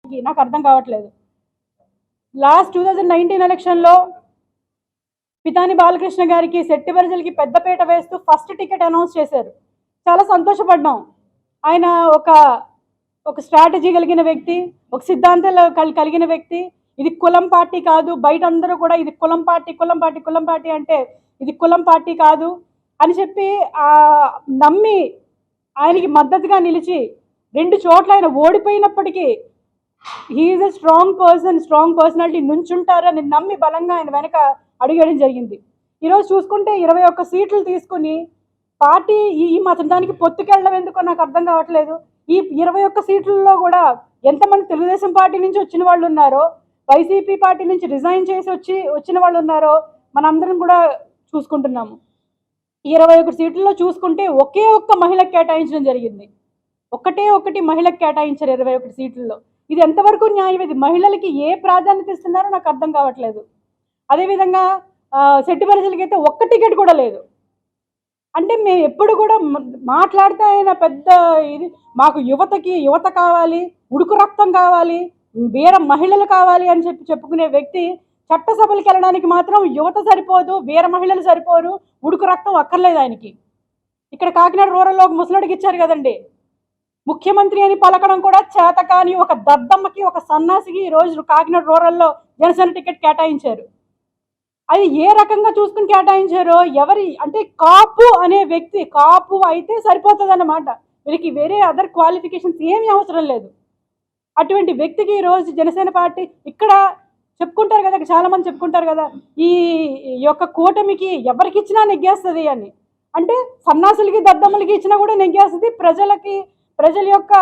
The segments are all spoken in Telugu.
నాకు అర్థం కావట్లేదు. లాస్ట్ 2019 ఎలక్షన్లో పితాని బాలకృష్ణ గారికి సెట్టిబరిజలకి పెద్దపీట వేస్తూ ఫస్ట్ టికెట్ అనౌన్స్ చేశారు. చాలా సంతోషపడ్డాం. ఆయన ఒక స్ట్రాటజీ కలిగిన వ్యక్తి, ఒక సిద్ధాంతాలు కలిగిన వ్యక్తి. ఇది కులం పార్టీ కాదు, బయట అందరూ కూడా ఇది కులం పార్టీ అంటే ఇది కులం పార్టీ కాదు అని చెప్పి నమ్మి ఆయనకి మద్దతుగా నిలిచి 2 చోట్ల ఆయన ఓడిపోయినప్పటికీ హీఈస్ ఎ స్ట్రాంగ్ పర్సనాలిటీ నుంచుంటారని నమ్మి బలంగా ఆయన వెనక అడుగేయడం జరిగింది. ఈరోజు చూసుకుంటే 21 సీట్లు తీసుకుని పార్టీ ఈ మాత్రం దానికి పొత్తుకెళ్ళడం ఎందుకో నాకు అర్థం కావట్లేదు. ఈ 21 సీట్లలో కూడా ఎంతమంది తెలుగుదేశం పార్టీ నుంచి వచ్చిన వాళ్ళు ఉన్నారో, వైసీపీ పార్టీ నుంచి రిజైన్ చేసి వచ్చిన వాళ్ళు ఉన్నారో మనందరం కూడా చూసుకుంటున్నాము. 21 సీట్లలో చూసుకుంటే ఒకే ఒక్క మహిళకు కేటాయించడం జరిగింది. ఒకటి మహిళకు కేటాయించారు 21 సీట్లలో. ఇది ఎంతవరకు న్యాయం? ఇది మహిళలకి ఏ ప్రాధాన్యత ఇస్తున్నారో నాకు అర్థం కావట్లేదు. అదేవిధంగా సెట్టిబరిజలకి అయితే ఒక్క టికెట్ కూడా లేదు. అంటే మేము ఎప్పుడు కూడా మాట్లాడితే ఆయన పెద్ద ఇది మాకు యువత కావాలి, ఉడుకు రక్తం కావాలి, వీర మహిళలు కావాలి అని చెప్పుకునే వ్యక్తి చట్టసభలకు వెళ్ళడానికి మాత్రం యువత సరిపోదు, వీర మహిళలు సరిపోరు, ఉడుకు రక్తం అక్కర్లేదు ఆయనకి. ఇక్కడ కాకినాడ రూరల్లో ఒక ముసలాడికి ఇచ్చారు కదండి, ముఖ్యమంత్రి అని పలకడం కూడా చేత కాని ఒక దద్దమ్మకి, ఒక సన్నాసికి ఈరోజు కాకినాడ రూరల్లో జనసేన టికెట్ కేటాయించారు. అది ఏ రకంగా చూసుకుని కేటాయించారో ఎవరి అంటే కాపు అనే వ్యక్తి కాపు అయితే సరిపోతుంది అన్నమాట. వీరికి వేరే అదర్ క్వాలిఫికేషన్స్ ఏమీ అవసరం లేదు. అటువంటి వ్యక్తికి ఈరోజు జనసేన పార్టీ ఇక్కడ చెప్పుకుంటారు కదా, చాలామంది చెప్పుకుంటారు కదా, ఈ యొక్క కూటమికి ఎవరికి ఇచ్చినా నెగ్గేస్తుంది అని. అంటే సన్నాసులకి దద్దమ్మలకి ఇచ్చినా కూడా నెగ్గేస్తుంది. ప్రజల యొక్క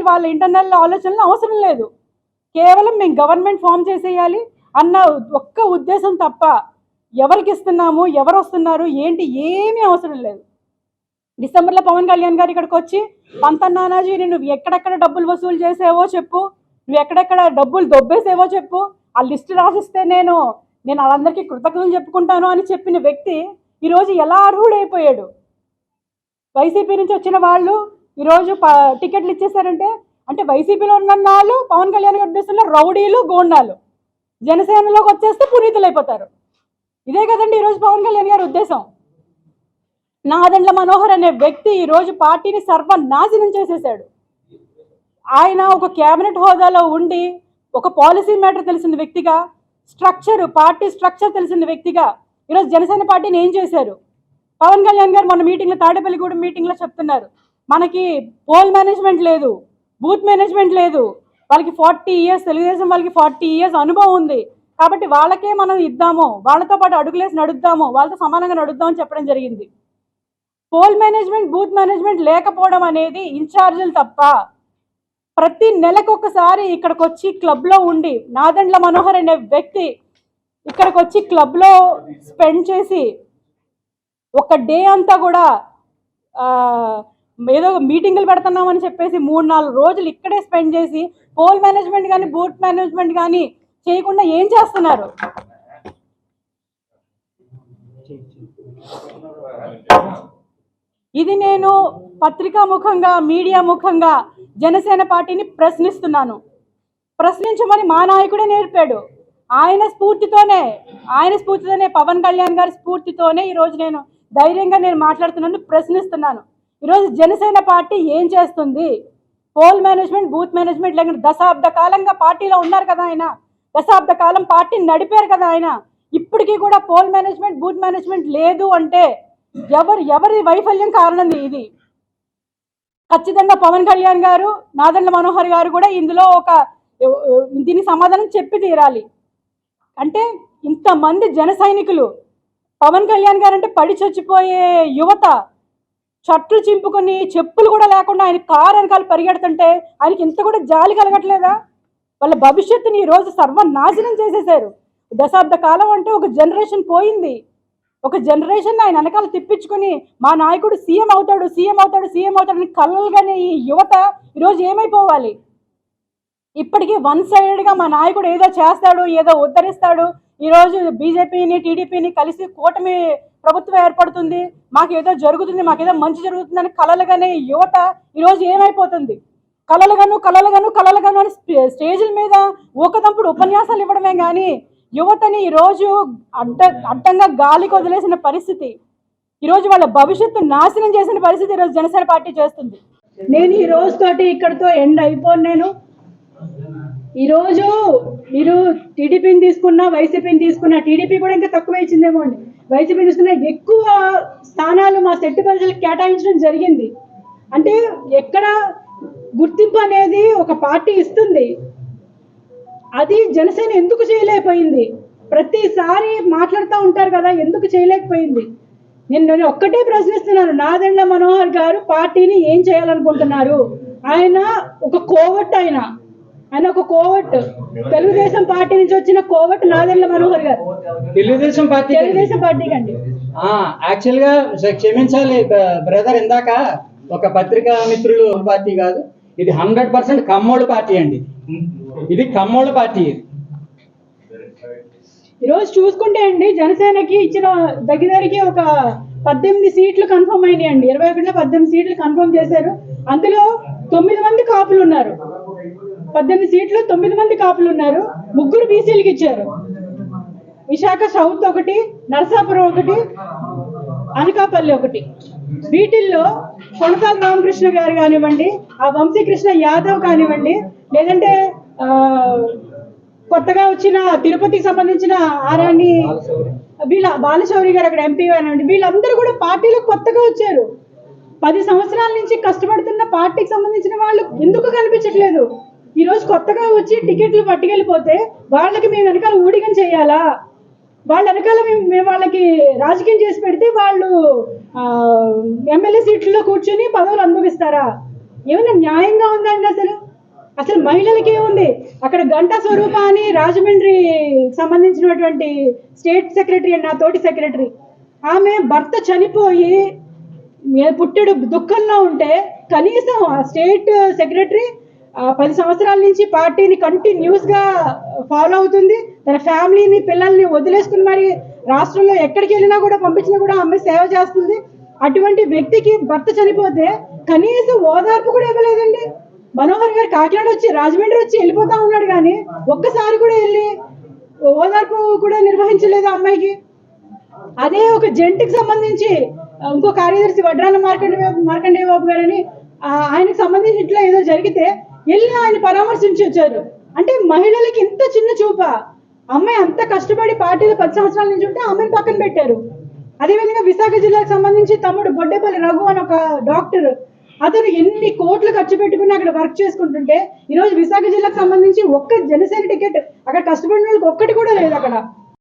వాళ్ళ ఇంటర్నల్ ఆలోచనలు అవసరం లేదు. కేవలం మేము గవర్నమెంట్ ఫామ్ చేసేయాలి అన్న ఒక్క ఉద్దేశం తప్ప ఎవరికి ఇస్తున్నాము, ఎవరు వస్తున్నారు ఏంటి ఏమీ అవసరం లేదు. డిసెంబర్లో పవన్ కళ్యాణ్ గారు ఇక్కడికి వచ్చి పంతన్నానాజీ నువ్వు ఎక్కడెక్కడ డబ్బులు వసూలు చేసేవో చెప్పు, నువ్వు ఎక్కడెక్కడ డబ్బులు దొబ్బేసేవో చెప్పు, ఆ లిస్టు రాసిస్తే నేను వాళ్ళందరికీ కృతజ్ఞతలు చెప్పుకుంటాను అని చెప్పిన వ్యక్తి ఈరోజు ఎలా అర్హుడైపోయాడు? వైసీపీ నుంచి వచ్చిన వాళ్ళు ఈరోజు టికెట్లు ఇచ్చేసారంటే అంటే వైసీపీలో ఉన్న వాళ్ళు పవన్ కళ్యాణ్ గారి ఉద్దేశంలో రౌడీలు, గోండాలు, జనసేనలోకి వచ్చేస్తే పునీతులైపోతారు. ఇదే కదండి ఈరోజు పవన్ కళ్యాణ్ గారి ఉద్దేశం. నాదెండ్ల మనోహర్ అనే వ్యక్తి ఈరోజు పార్టీని సర్వనాశనం చేసేసాడు. ఆయన ఒక క్యాబినెట్ హోదాలో ఉండి ఒక పాలసీ మ్యాటర్ తెలిసిన వ్యక్తిగా, పార్టీ స్ట్రక్చర్ తెలిసిన వ్యక్తిగా ఈరోజు జనసేన పార్టీని ఏం చేశారు? పవన్ కళ్యాణ్ గారు మొన్న మీటింగ్లో, తాడేపల్లిగూడెం మీటింగ్లో చెప్తున్నారు, మనకి పోల్ మేనేజ్మెంట్ లేదు, బూత్ మేనేజ్మెంట్ లేదు, వాళ్ళకి 40 years తెలుగుదేశం వాళ్ళకి 40 years అనుభవం ఉంది కాబట్టి వాళ్ళకే మనం ఇద్దాము, వాళ్ళతో పాటు అడుగులేసి నడుద్దాము, వాళ్ళతో సమానంగా నడుద్దామని చెప్పడం జరిగింది. పోల్ మేనేజ్మెంట్, బూత్ మేనేజ్మెంట్ లేకపోవడం అనేది ఇన్ఛార్జీలు తప్ప. ప్రతి నెలకు ఒకసారి ఇక్కడికి వచ్చి క్లబ్లో ఉండి నాదెండ్ల మనోహర్ అనే వ్యక్తి ఇక్కడికి వచ్చి క్లబ్లో స్పెండ్ చేసి ఒక డే అంతా కూడా ఏదో మీటింగులు పెడుతున్నామని చెప్పేసి 3-4 రోజులు ఇక్కడే స్పెండ్ చేసి పోల్ మేనేజ్మెంట్ కానీ బూత్ మేనేజ్మెంట్ కానీ చేయకుండా ఏం చేస్తున్నారు? ఇది నేను పత్రికా ముఖంగా, మీడియా ముఖంగా జనసేన పార్టీని ప్రశ్నిస్తున్నాను. ప్రశ్నించమని మా నాయకుడే నేర్పాడు. ఆయన స్ఫూర్తితోనే పవన్ కళ్యాణ్ గారి స్ఫూర్తితోనే ఈరోజు నేను ధైర్యంగా మాట్లాడుతున్నాను, ప్రశ్నిస్తున్నాను. ఈరోజు జనసేన పార్టీ ఏం చేస్తుంది? పోల్ మేనేజ్మెంట్, బూత్ మేనేజ్మెంట్ లేకుండా దశాబ్ద కాలంగా పార్టీలో ఉన్నారు కదా ఆయన, దశాబ్ద కాలం పార్టీని నడిపారు కదా ఆయన. ఇప్పటికీ కూడా పోల్ మేనేజ్మెంట్, బూత్ మేనేజ్మెంట్ లేదు అంటే ఎవరి వైఫల్యం కారణం ఇది? ఖచ్చితంగా పవన్ కళ్యాణ్ గారు, నాదెండ్ల మనోహర్ గారు కూడా ఇందులో దీనికి సమాధానం చెప్పి తీరాలి. అంటే ఇంతమంది జన సైనికులు, పవన్ కళ్యాణ్ గారు అంటే పడి చచ్చిపోయే యువత షర్ట్లు చింపుకొని చెప్పులు కూడా లేకుండా ఆయన కారు వెనకాల పరిగెడుతుంటే ఆయనకి ఇంత కూడా జాలి కలగట్లేదా? వాళ్ళ భవిష్యత్తుని ఈరోజు సర్వనాశనం చేసేసారు. దశాబ్ద కాలం అంటే ఒక జనరేషన్ పోయింది. ఒక జనరేషన్ ఆయన వెనకాల తిప్పించుకొని మా నాయకుడు సీఎం అవుతాడని కలలుగానే ఈ యువత ఈరోజు ఏమైపోవాలి? ఇప్పటికీ వన్ సైడెడ్గా మా నాయకుడు ఏదో చేస్తాడు, ఏదో ఉద్ధరిస్తాడు, ఈరోజు బీజేపీని, టీడీపీని కలిసి కూటమి ప్రభుత్వం ఏర్పడుతుంది, మాకేదో జరుగుతుంది, మాకేదో మంచి జరుగుతుందని కలలుగానే యువత ఈరోజు ఏమైపోతుంది? కలలుగాను అని స్టేజ్ల మీద ఊకదంపుడు ఉపన్యాసాలు ఇవ్వడమే కానీ యువతని ఈరోజు అడ్డంగా గాలికి వదిలేసిన పరిస్థితి, ఈరోజు వాళ్ళ భవిష్యత్తు నాశనం చేసిన పరిస్థితి ఈరోజు జనసేన పార్టీ చేస్తుంది. నేను ఈ రోజుతోటి ఇక్కడితో ఎండ్ అయిపోను. నేను ఈరోజు మీరు టీడీపీని తీసుకున్నా, వైసీపీని తీసుకున్నా, టీడీపీ కూడా ఇంకా తక్కువ ఇచ్చిందేమో అండి, వైసీపీ తీసుకున్నా ఎక్కువ స్థానాలు మా సెట్టి ప్రజలకు కేటాయించడం జరిగింది. అంటే ఎక్కడ గుర్తింపు అనేది ఒక పార్టీ ఇస్తుంది, అది జనసేన ఎందుకు చేయలేకపోయింది? ప్రతిసారి మాట్లాడుతూ ఉంటారు కదా, ఎందుకు చేయలేకపోయింది? నేను ఒక్కటే ప్రశ్నిస్తున్నాను, నాదెండ్ల మనోహర్ గారు పార్టీని ఏం చేయాలనుకుంటున్నారు? ఆయన ఒక కోవట్, ఆయన ఒక కోవట్, తెలుగుదేశం పార్టీ నుంచి వచ్చిన కోవట్ నాదెండ్ల మనోహర్ గారు. తెలుగుదేశం పార్టీకి అండి. యాక్చువల్ గా క్షమించాలి బ్రదర్, ఇందాక ఒక పత్రికా మిత్రులు పార్టీ కాదు, ఇది 100% కమ్మోళ్ళ పార్టీ అండి. ఇది కమ్మోళ్ళ పార్టీ. ఈరోజు చూసుకుంటే అండి, జనసేనకి ఇచ్చిన దగ్గరికి ఒక 18 సీట్లు కన్ఫర్మ్ అయినాయి అండి. 21లో 18 సీట్లు కన్ఫర్మ్ చేశారు. అందులో 9 మంది కాపులు ఉన్నారు. 18 సీట్లు 9 మంది కాపులు ఉన్నారు. 3 బీసీలకు ఇచ్చారు. విశాఖ సౌత్ ఒకటి, నరసాపురం ఒకటి, అనకాపల్లి ఒకటి. వీటిల్లో కొనసాల రామకృష్ణ గారు కానివ్వండి, ఆ వంశీకృష్ణ యాదవ్ కానివ్వండి, లేదంటే కొత్తగా వచ్చిన తిరుపతికి సంబంధించిన ఆరాణి వీళ్ళ బాలశౌరి గారు అక్కడ ఎంపీ కానివ్వండి, వీళ్ళందరూ కూడా పార్టీలో కొత్తగా వచ్చారు. 10 సంవత్సరాల నుంచి కష్టపడుతున్న పార్టీకి సంబంధించిన వాళ్ళు ఎందుకు కనిపించట్లేదు? ఈరోజు కొత్తగా వచ్చి టికెట్లు పట్టుకెళ్ళిపోతే వాళ్ళకి మేము వెనకాల ఊడిగం చేయాలా? వాళ్ళ వెనకాల మేము వాళ్ళకి రాజకీయం చేసి పెడితే వాళ్ళు ఎమ్మెల్యే సీట్లలో కూర్చొని పదవులు అనుభవిస్తారా? ఏమైనా న్యాయంగా ఉందండి? అసలు మహిళలకి ఏముంది? అక్కడ గంటా స్వరూప అని రాజమండ్రి సంబంధించినటువంటి స్టేట్ సెక్రటరీ అండి, నా తోటి సెక్రటరీ, ఆమె భర్త చనిపోయి పుట్టెడు దుఃఖంలో ఉంటే కనీసం ఆ స్టేట్ సెక్రటరీ 10 సంవత్సరాల నుంచి పార్టీని కంటిన్యూస్గా ఫాలో అవుతుంది. తన ఫ్యామిలీని, పిల్లల్ని వదిలేసుకుని మరి రాష్ట్రంలో ఎక్కడికి వెళ్ళినా కూడా పంపించినా కూడా అమ్మాయి సేవ చేస్తుంది. అటువంటి వ్యక్తికి భర్త చనిపోతే కనీసం ఓదార్పు కూడా ఇవ్వలేదండి. మనోహర్ గారు కాకినాడ వచ్చి, రాజమండ్రి వచ్చి వెళ్ళిపోతా ఉన్నాడు, కానీ ఒక్కసారి కూడా వెళ్ళి ఓదార్పు కూడా నిర్వహించలేదు అమ్మాయికి. అదే ఒక జంటికి సంబంధించి ఇంకో కార్యదర్శి వడ్రాల మార్కండేయ బాబు గారని, ఆయనకు సంబంధించి ఇట్లా ఏదో జరిగితే వెళ్ళి ఆయన పరామర్శించి వచ్చారు. అంటే మహిళలకి ఇంత చిన్న చూప? అమ్మాయి అంత కష్టపడి పార్టీలో 10 సంవత్సరాల నుంచి ఉంటే అమ్మాయిని పక్కన పెట్టారు. అదేవిధంగా విశాఖ జిల్లాకు సంబంధించి తమ్ముడు బొడ్డేపల్లి రఘు అని ఒక డాక్టర్, అతను ఎన్ని కోట్లు ఖర్చు పెట్టుకుని అక్కడ వర్క్ చేసుకుంటుంటే ఈరోజు విశాఖ జిల్లాకు సంబంధించి ఒక్క జనసేన టికెట్ అక్కడ కష్టపడిన వాళ్ళకి ఒక్కటి కూడా లేదు అక్కడ.